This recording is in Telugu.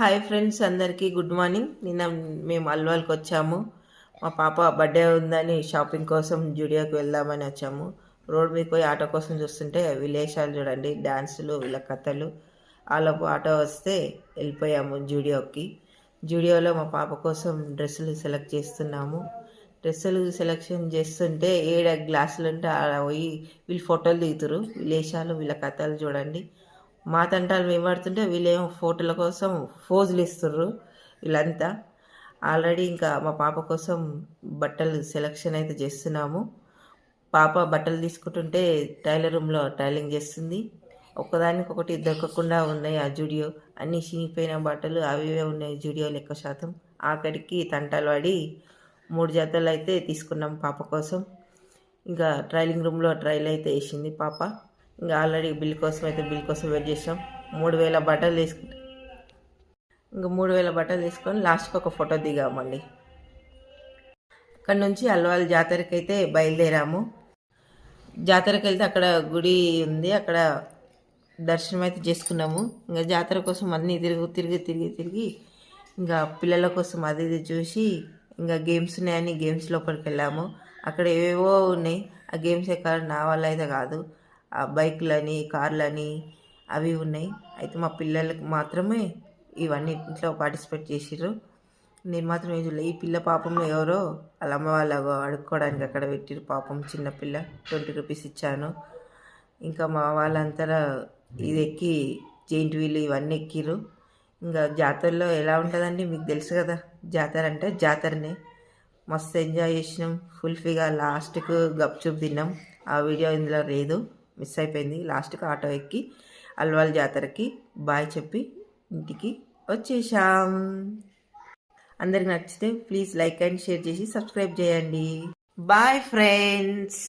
హాయ్ ఫ్రెండ్స్, అందరికీ గుడ్ మార్నింగ్. నిన్న మేము అల్వాల్కి వచ్చాము. మా పాప బర్త్డే ఉందని షాపింగ్ కోసం జూడియోకి వెళ్దామని వచ్చాము. రోడ్ మీద పోయి ఆటో కోసం చూస్తుంటే విలేషాలు చూడండి, డ్యాన్సులు, వీళ్ళ కథలు. వాళ్ళకు ఆటో వస్తే వెళ్ళిపోయాము జూడియోకి. జూడియోలో మా పాప కోసం డ్రెస్సులు సెలెక్ట్ చేస్తున్నాము. డ్రెస్సులు సెలెక్షన్ చేస్తుంటే ఏడ గ్లాసులు ఉంటే ఆడ పోయి వీళ్ళు ఫోటోలు దిగుతారు. విలేషాలు, వీళ్ళ కథలు చూడండి. మా తంటాలు మేము పడుతుంటే వీళ్ళేమో ఫోటోల కోసం ఫోజులు ఇస్తుర్రు. వీళ్ళంతా ఆల్రెడీ ఇంకా మా పాప కోసం బట్టలు సెలెక్షన్ అయితే చేస్తున్నాము. పాప బట్టలు తీసుకుంటుంటే టైలర్ రూమ్లో టైలింగ్ చేస్తుంది. ఒకదానికొకటి దొరకకుండా ఉన్నాయి ఆ జూడియో. అన్నీ చినిగిపోయిన బట్టలు అవివే ఉన్నాయి జూడియోలు ఎక్కువ శాతం. ఆఖరికి తంటాలు పడి 3 జతలు అయితే తీసుకున్నాం పాప కోసం. ఇంకా ట్రైలింగ్ రూమ్లో ట్రైల్ అయితే వేసింది పాప. ఇంకా ఆల్రెడీ బిల్ కోసం వెయిట్ చేసాం. 3000 బట్టలు తీసుకుంటాం. ఇంకా 3000 బట్టలు తీసుకొని లాస్ట్కి ఒక ఫోటో దిగామండి. అక్కడ నుంచి అల్వాల్ జాతరకి అయితే బయలుదేరాము. జాతరకి వెళ్తే అక్కడ గుడి ఉంది, అక్కడ దర్శనం అయితే చేసుకున్నాము. ఇంకా జాతర కోసం అన్నీ తిరిగి ఇంకా పిల్లల కోసం అది ఇది చూసి ఇంకా గేమ్స్ ఉన్నాయని గేమ్స్ లోపలికి వెళ్ళాము. అక్కడ ఏవేవో ఉన్నాయి. ఆ గేమ్స్ ఎక్కడ నా వల్ల అయితే కాదు. ఆ బైకులని, కార్లని అవి ఉన్నాయి. అయితే మా పిల్లలకు మాత్రమే ఇవన్నీ ఇంట్లో పార్టిసిపేట్ చేసిర్రు. నేను మాత్రం ఈ పిల్ల పాపం ఎవరో వాళ్ళ అమ్మ వాళ్ళ అడుక్కోవడానికి అక్కడ పెట్టిరు. పాపం చిన్నపిల్ల 20 రూపీస్ ఇచ్చాను. ఇంకా మా వాళ్ళంతా ఇది ఎక్కి జెయింట్ వీల్ ఇవన్నీ ఎక్కిరు. ఇంకా జాతరలో ఎలా ఉంటుందండి, మీకు తెలుసు కదా. జాతర అంటే జాతరనే. మస్తు ఎంజాయ్ చేసినాం ఫుల్ఫీగా. లాస్ట్కు గప్చుప్ తిన్నాం. ఆ వీడియో ఇందులో లేదు, మిస్ అయిపోయింది. లాస్ట్కి ఆటో ఎక్కి అల్వాల్ జాతరకి బాయ్ చెప్పి ఇంటికి వచ్చేసాం. అందరికి నచ్చితే ప్లీజ్ లైక్ అండ్ షేర్ చేసి సబ్స్క్రైబ్ చేయండి. Bye friends.